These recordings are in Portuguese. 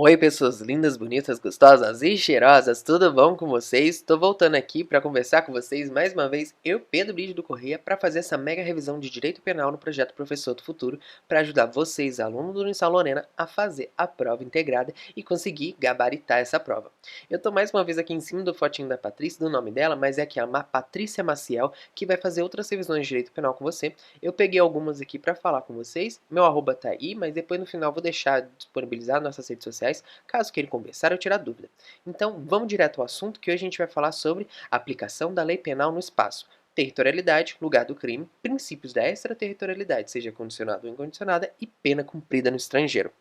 Oi, pessoas lindas, bonitas, gostosas e cheirosas, tudo bom com vocês? Estou voltando aqui para conversar com vocês mais uma vez, eu, Pedro Brígido Corrêa, para fazer essa mega revisão de Direito Penal no projeto Professor do Futuro, para ajudar vocês, alunos do Unisal Lorena, a fazer a prova integrada e conseguir gabaritar essa prova. Eu estou mais uma vez aqui em cima do fotinho da Patrícia, do nome dela, mas é aqui a Patrícia Maciel, que vai fazer outras revisões de Direito Penal com você. Eu peguei algumas aqui para falar com vocês, meu arroba tá aí, mas depois no final vou deixar disponibilizado nas nossas redes sociais, caso queira conversar ou tirar dúvida. Então, vamos direto ao assunto, que hoje a gente vai falar sobre a aplicação da lei penal no espaço, territorialidade, lugar do crime, princípios da extraterritorialidade, seja condicionada ou incondicionada, e pena cumprida no estrangeiro.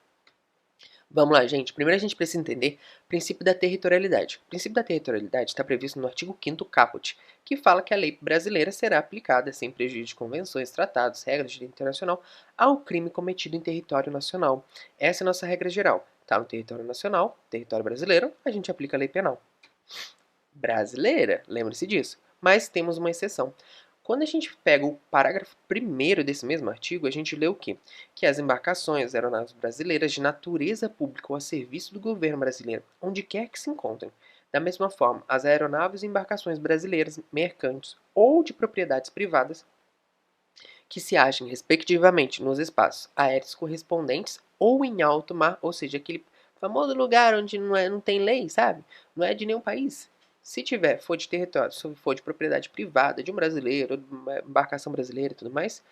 Vamos lá, gente. Primeiro a gente precisa entender o princípio da territorialidade. O princípio da territorialidade está previsto no artigo 5º caput, que fala que a lei brasileira será aplicada sem prejuízo de convenções, tratados, regras de direito internacional ao crime cometido em território nacional. Essa é a nossa regra geral. Está no território nacional, território brasileiro, a gente aplica a lei penal brasileira, lembre-se disso. Mas temos uma exceção. Quando a gente pega o parágrafo 1º desse mesmo artigo, a gente lê o quê? Que as embarcações aeronaves brasileiras de natureza pública ou a serviço do governo brasileiro, onde quer que se encontrem. Da mesma forma, as aeronaves e embarcações brasileiras, mercantes ou de propriedades privadas, que se achem, respectivamente, nos espaços aéreos correspondentes ou em alto mar, ou seja, aquele famoso lugar onde não tem lei, sabe? Não é de nenhum país. Se tiver, for de território, se for de propriedade privada, de um brasileiro, de uma embarcação brasileira e tudo mais,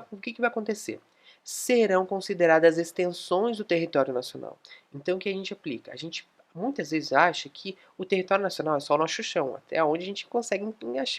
o que vai acontecer? Serão consideradas extensões do território nacional. Então, o que a gente aplica? A gente muitas vezes acha que o território nacional é só o nosso chão, até onde a gente consegue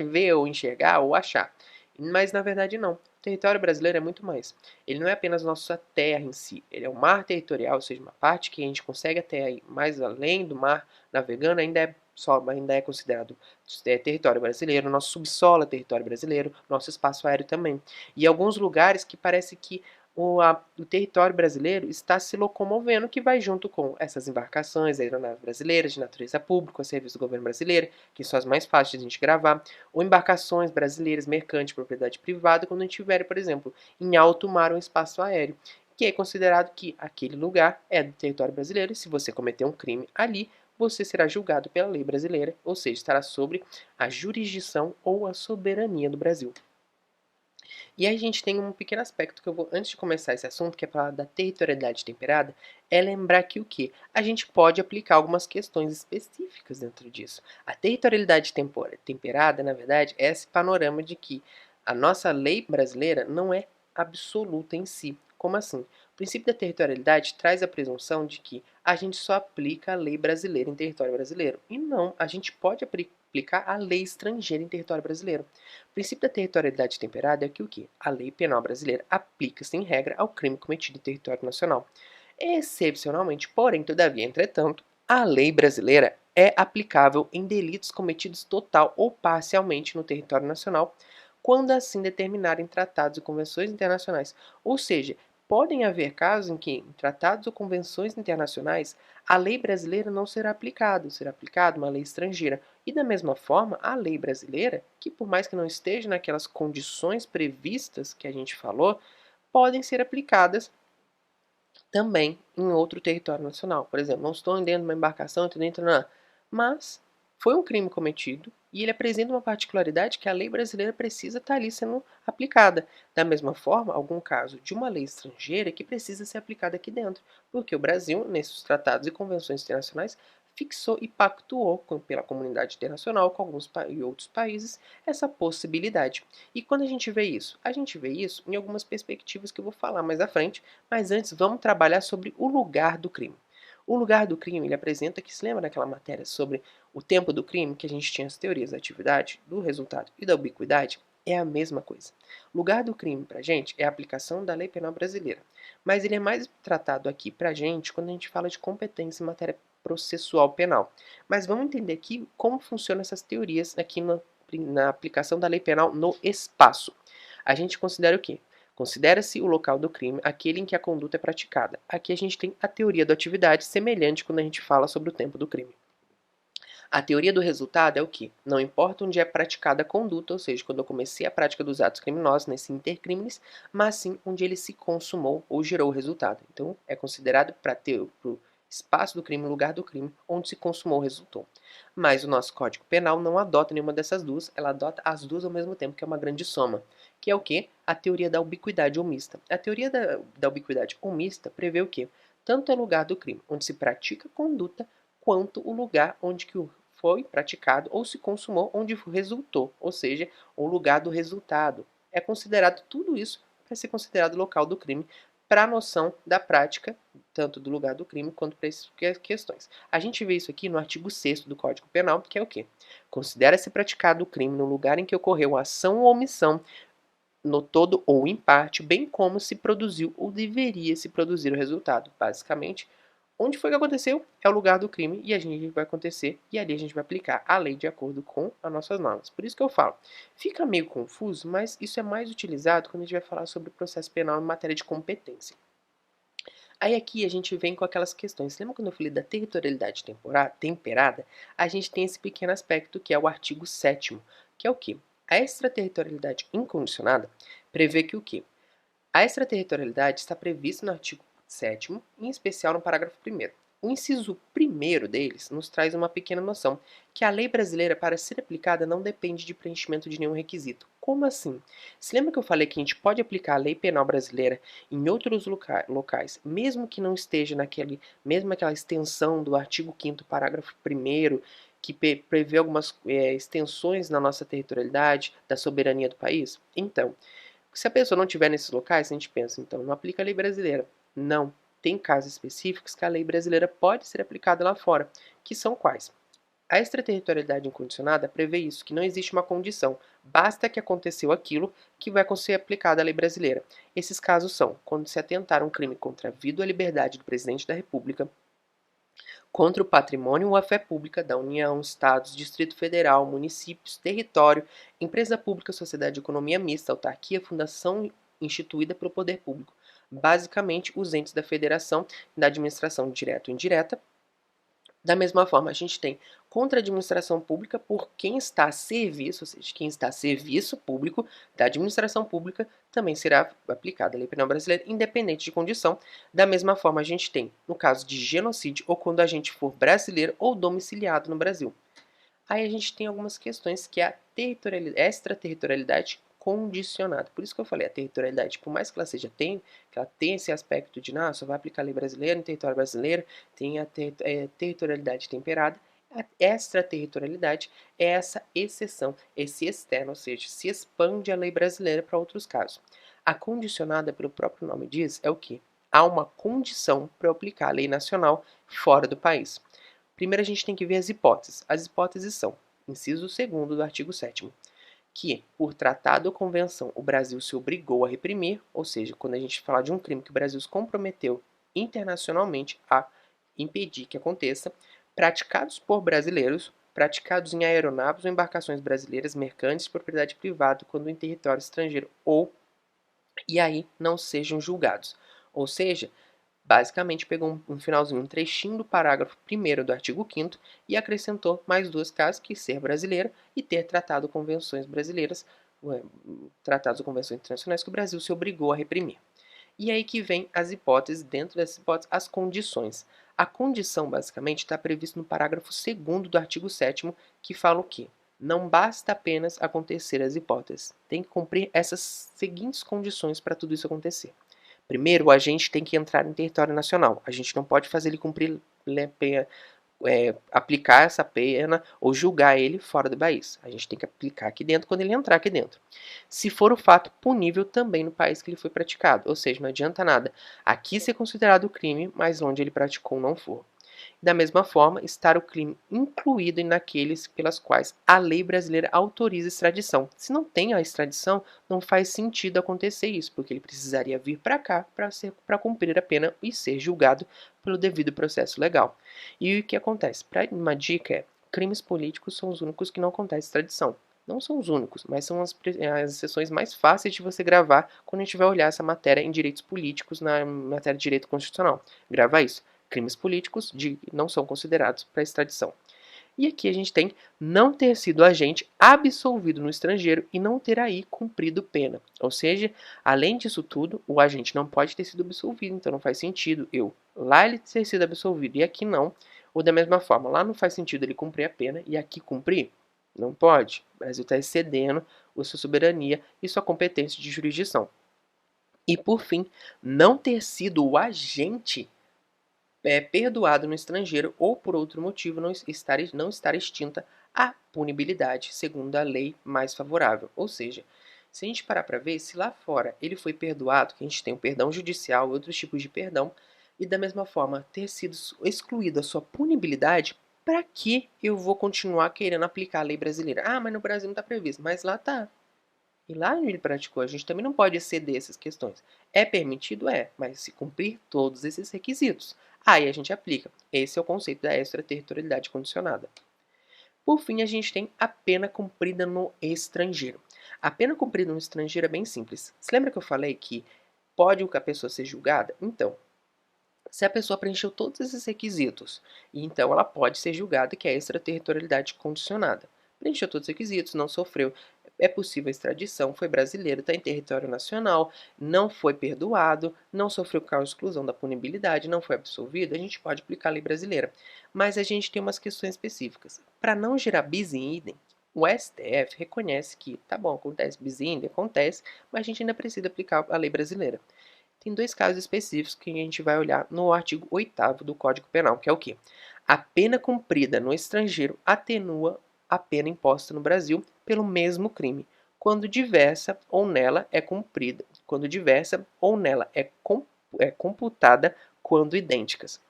ver ou enxergar ou achar. Mas na verdade não. O território brasileiro é muito mais. Ele não é apenas nossa terra em si, ele é o mar territorial, ou seja, uma parte que a gente consegue até ir mais além do mar navegando, ainda é considerado território brasileiro, nosso subsolo é território brasileiro, nosso espaço aéreo também. E alguns lugares que parece que o território brasileiro está se locomovendo, que vai junto com essas embarcações, aeronaves brasileiras de natureza pública, serviço do governo brasileiro, que são as mais fáceis de a gente gravar, ou embarcações brasileiras, mercantes, propriedade privada, quando a gente tiver, por exemplo, em alto mar ou espaço aéreo, que é considerado que aquele lugar é do território brasileiro, e se você cometer um crime ali, você será julgado pela lei brasileira, ou seja, estará sobre a jurisdição ou a soberania do Brasil. E aí a gente tem um pequeno aspecto que eu vou, antes de começar esse assunto, que é falar da territorialidade temperada, é lembrar que o que? A gente pode aplicar algumas questões específicas dentro disso. A territorialidade temperada, na verdade, é esse panorama de que a nossa lei brasileira não é absoluta em si. Como assim? O princípio da territorialidade traz a presunção de que a gente só aplica a lei brasileira em território brasileiro. E não, a gente pode aplicar a lei estrangeira em território brasileiro. O princípio da territorialidade temperada é que o quê? A lei penal brasileira aplica-se em regra ao crime cometido em território nacional. Excepcionalmente, porém, todavia, entretanto, a lei brasileira é aplicável em delitos cometidos total ou parcialmente no território nacional, quando assim determinarem tratados e convenções internacionais. Ou seja, podem haver casos em que, em tratados ou convenções internacionais, a lei brasileira não será aplicada uma lei estrangeira. E da mesma forma, a lei brasileira, que por mais que não esteja naquelas condições previstas que a gente falou, podem ser aplicadas também em outro território nacional. Por exemplo, não estou dentro de uma embarcação, estou dentro de mas foi um crime cometido e ele apresenta uma particularidade que a lei brasileira precisa estar ali sendo aplicada. Da mesma forma, algum caso de uma lei estrangeira que precisa ser aplicada aqui dentro, porque o Brasil, nesses tratados e convenções internacionais, fixou e pactuou pela comunidade internacional com alguns e outros países essa possibilidade. E quando a gente vê isso? A gente vê isso em algumas perspectivas que eu vou falar mais à frente, mas antes vamos trabalhar sobre o lugar do crime. O lugar do crime, ele apresenta que, se lembra daquela matéria sobre o tempo do crime, que a gente tinha as teorias da atividade, do resultado e da ubiquidade? É a mesma coisa. O lugar do crime pra gente é a aplicação da lei penal brasileira, mas ele é mais tratado aqui pra gente quando a gente fala de competência em matéria processual penal. Mas vamos entender aqui como funcionam essas teorias aqui na aplicação da lei penal no espaço. A gente considera o quê? Considera-se o local do crime aquele em que a conduta é praticada. Aqui a gente tem a teoria da atividade, semelhante quando a gente fala sobre o tempo do crime. A teoria do resultado é o que? Não importa onde é praticada a conduta, ou seja, quando eu comecei a prática dos atos criminosos, nesse intercrimes, mas sim onde ele se consumou ou gerou o resultado. Então, é considerado para espaço do crime, lugar do crime, onde se consumou ou resultou. Mas o nosso Código Penal não adota nenhuma dessas duas, ela adota as duas ao mesmo tempo, que é uma grande soma. Que é o quê? A teoria da ubiquidade omista. A teoria da ubiquidade omista prevê o quê? Tanto é o lugar do crime, onde se pratica a conduta, quanto o lugar onde que foi praticado ou se consumou, onde resultou, ou seja, o lugar do resultado. É considerado tudo isso para ser considerado o local do crime, para a noção da prática, tanto do lugar do crime quanto para essas questões. A gente vê isso aqui no artigo 6º do Código Penal, que é o quê? Considera-se praticado o crime no lugar em que ocorreu a ação ou omissão, no todo ou em parte, bem como se produziu ou deveria se produzir o resultado. Basicamente, onde foi que aconteceu é o lugar do crime e a gente vai acontecer e ali a gente vai aplicar a lei de acordo com as nossas normas. Por isso que eu falo, fica meio confuso, mas isso é mais utilizado quando a gente vai falar sobre processo penal em matéria de competência. Aí aqui a gente vem com aquelas questões. Lembra quando eu falei da territorialidade temperada? A gente tem esse pequeno aspecto que é o artigo 7º, que é o quê? A extraterritorialidade incondicionada prevê que o quê? A extraterritorialidade está prevista no artigo 7º, em especial no parágrafo 1º. O inciso 1º deles nos traz uma pequena noção, que a lei brasileira, para ser aplicada, não depende de preenchimento de nenhum requisito. Como assim? Se lembra que eu falei que a gente pode aplicar a lei penal brasileira em outros locais, mesmo que não esteja mesmo aquela extensão do artigo 5º, parágrafo 1º, que prevê algumas extensões na nossa territorialidade, da soberania do país? Então, se a pessoa não estiver nesses locais, a gente pensa, então, não aplica a lei brasileira. Não. Tem casos específicos que a lei brasileira pode ser aplicada lá fora, que são quais? A extraterritorialidade incondicionada prevê isso, que não existe uma condição, basta que aconteceu aquilo que vai ser aplicada a lei brasileira. Esses casos são quando se atentar um crime contra a vida ou a liberdade do presidente da República, contra o patrimônio ou a fé pública da União, Estados, Distrito Federal, municípios, território, empresa pública, sociedade de economia mista, autarquia, fundação instituída pelo poder público. Basicamente, os entes da federação, da administração direta ou indireta. Da mesma forma, a gente tem contra a administração pública por quem está a serviço, ou seja, quem está a serviço público da administração pública também será aplicada a lei penal brasileira, independente de condição. Da mesma forma, a gente tem no caso de genocídio ou quando a gente for brasileiro ou domiciliado no Brasil. Aí a gente tem algumas questões que é a extraterritorialidade condicionada. Por isso que eu falei, a territorialidade, por mais que ela seja que ela tenha esse aspecto de, não, só vai aplicar a lei brasileira no território brasileiro, tem a territorialidade temperada, a extraterritorialidade é essa exceção, esse externo, ou seja, se expande a lei brasileira para outros casos. A condicionada, pelo próprio nome diz, é o que? Há uma condição para aplicar a lei nacional fora do país. Primeiro a gente tem que ver as hipóteses. As hipóteses são, inciso 2º do artigo 7º, que, por tratado ou convenção, o Brasil se obrigou a reprimir, ou seja, quando a gente fala de um crime que o Brasil se comprometeu internacionalmente a impedir que aconteça, praticados por brasileiros, praticados em aeronaves ou embarcações brasileiras, mercantes de propriedade privada, quando em território estrangeiro e aí não sejam julgados. Ou seja, basicamente pegou um finalzinho, um trechinho do parágrafo 1º do artigo 5º e acrescentou mais duas casos, que ser brasileiro e ter tratado convenções brasileiras, tratados ou convenções internacionais que o Brasil se obrigou a reprimir. E aí que vem as hipóteses, dentro dessas hipóteses, as condições. A condição, basicamente, está prevista no parágrafo 2º do artigo 7º, que fala o quê? Não basta apenas acontecer as hipóteses. Tem que cumprir essas seguintes condições para tudo isso acontecer. Primeiro, o agente tem que entrar em território nacional. A gente não pode fazer ele cumprir aplicar essa pena ou julgar ele fora do país. A gente tem que aplicar aqui dentro quando ele entrar aqui dentro. Se for o fato punível também no país que ele foi praticado, ou seja, não adianta nada aqui ser considerado crime, mas onde ele praticou não for. Da mesma forma, estar o crime incluído naqueles pelas quais a lei brasileira autoriza a extradição. Se não tem a extradição, não faz sentido acontecer isso, porque ele precisaria vir para cá para cumprir a pena e ser julgado pelo devido processo legal. E o que acontece? Uma dica é, crimes políticos são os únicos que não acontece extradição. Não são os únicos, mas são as exceções mais fáceis de você gravar quando a gente vai olhar essa matéria em direitos políticos, na matéria de direito constitucional. Grava isso. Crimes políticos não são considerados para extradição. E aqui a gente tem não ter sido agente absolvido no estrangeiro e não ter aí cumprido pena. Ou seja, além disso tudo, o agente não pode ter sido absolvido, então não faz sentido lá ele ter sido absolvido e aqui não. Ou da mesma forma, lá não faz sentido ele cumprir a pena e aqui cumprir? Não pode. O Brasil está excedendo a sua soberania e sua competência de jurisdição. E por fim, não ter sido o agente perdoado no estrangeiro ou por outro motivo não estar extinta a punibilidade, segundo a lei mais favorável. Ou seja, se a gente parar para ver, se lá fora ele foi perdoado, que a gente tem o perdão judicial e outros tipos de perdão, e da mesma forma ter sido excluída a sua punibilidade, para que eu vou continuar querendo aplicar a lei brasileira? Ah, mas no Brasil não está previsto, mas lá está. E lá onde ele praticou, a gente também não pode exceder essas questões. É permitido? É, mas se cumprir todos esses requisitos. Aí a gente aplica. Esse é o conceito da extraterritorialidade condicionada. Por fim, a gente tem a pena cumprida no estrangeiro. A pena cumprida no estrangeiro é bem simples. Você lembra que eu falei que pode a pessoa ser julgada? Então, se a pessoa preencheu todos esses requisitos, então ela pode ser julgada, que é a extraterritorialidade condicionada. Preencheu todos os requisitos, não sofreu, é possível a extradição, foi brasileiro, está em território nacional, não foi perdoado, não sofreu causa de exclusão da punibilidade, não foi absolvido, a gente pode aplicar a lei brasileira. Mas a gente tem umas questões específicas. Para não gerar bis in idem, o STF reconhece que, tá bom, acontece bis in idem, acontece, mas a gente ainda precisa aplicar a lei brasileira. Tem dois casos específicos que a gente vai olhar no artigo 8º do Código Penal, que é o quê? A pena cumprida no estrangeiro atenua a pena imposta no Brasil pelo mesmo crime, quando diversa ou nela é cumprida, quando diversa ou nela é computada quando idênticas.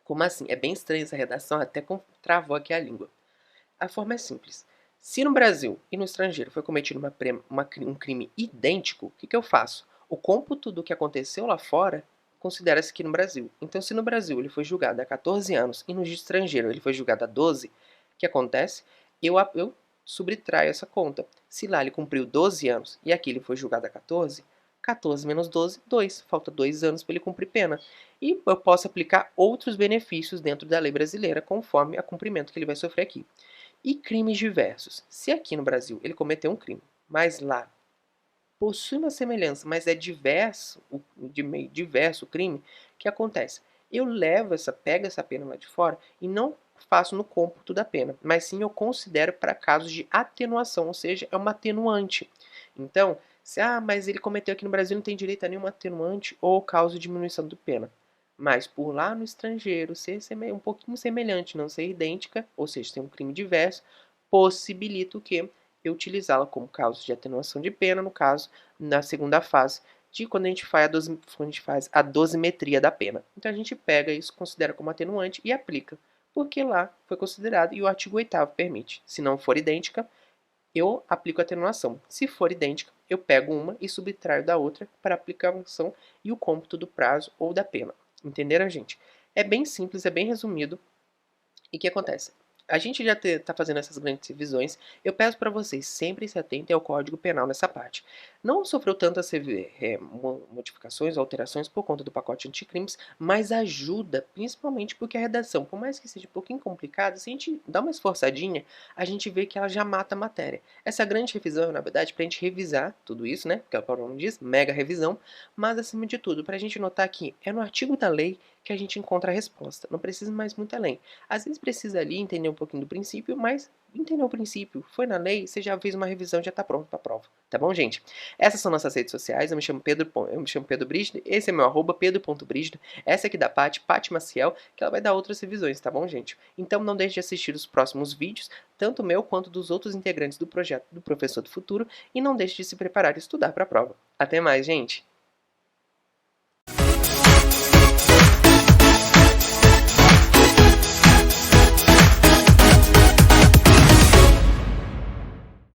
Como assim? É bem estranha essa redação, até travou aqui a língua. A forma é simples. Se no Brasil e no estrangeiro foi cometido um crime idêntico, o que eu faço? O cômputo do que aconteceu lá fora considera-se aqui no Brasil. Então, se no Brasil ele foi julgado há 14 anos e no estrangeiro ele foi julgado há 12, o que acontece? Eu subtraio essa conta. Se lá ele cumpriu 12 anos e aqui ele foi julgado há 14, 14 menos 12, 2. Falta 2 anos para ele cumprir pena. E eu posso aplicar outros benefícios dentro da lei brasileira conforme o cumprimento que ele vai sofrer aqui. E crimes diversos. Se aqui no Brasil ele cometeu um crime, mas lá possui uma semelhança, mas é diverso, de meio diverso o crime, o que acontece? Eu pego essa pena lá de fora e não faço no cômputo da pena, mas sim eu considero para casos de atenuação, ou seja, é uma atenuante. Então, mas ele cometeu aqui no Brasil, não tem direito a nenhuma atenuante ou causa de diminuição da pena. Mas por lá no estrangeiro ser um pouquinho semelhante, não ser idêntica, ou seja, ser um crime diverso, possibilita o quê? Eu utilizá-la como causa de atenuação de pena, no caso, na segunda fase, de quando a gente faz a dosimetria da pena. Então a gente pega isso, considera como atenuante e aplica, porque lá foi considerado e o artigo 8º permite. Se não for idêntica, eu aplico atenuação. Se for idêntica, eu pego uma e subtraio da outra para aplicação e o cômputo do prazo ou da pena. Entenderam, gente? É bem simples, é bem resumido. E o que acontece? A gente já está fazendo essas grandes revisões. Eu peço para vocês sempre se atentem ao Código Penal nessa parte. Não sofreu tantas modificações ou alterações por conta do pacote anticrimes, mas ajuda, principalmente porque a redação, por mais que seja um pouquinho complicada, se a gente dá uma esforçadinha, a gente vê que ela já mata a matéria. Essa grande revisão é, na verdade, para a gente revisar tudo isso, né? Que é o próprio nome diz, mega revisão, mas acima de tudo, para a gente notar que é no artigo da lei que a gente encontra a resposta. Não precisa mais muito além. Às vezes precisa ali entender um pouquinho do princípio, mas entendeu o princípio, foi na lei, você já fez uma revisão, já está pronto para a prova. Tá bom, gente? Essas são nossas redes sociais. Eu me chamo Pedro Brígido. Esse é meu @ pedro.brígido. Essa aqui da Paty Maciel, que ela vai dar outras revisões, tá bom, gente? Então não deixe de assistir os próximos vídeos, tanto meu quanto dos outros integrantes do projeto do Professor do Futuro, e não deixe de se preparar e estudar para a prova. Até mais, gente!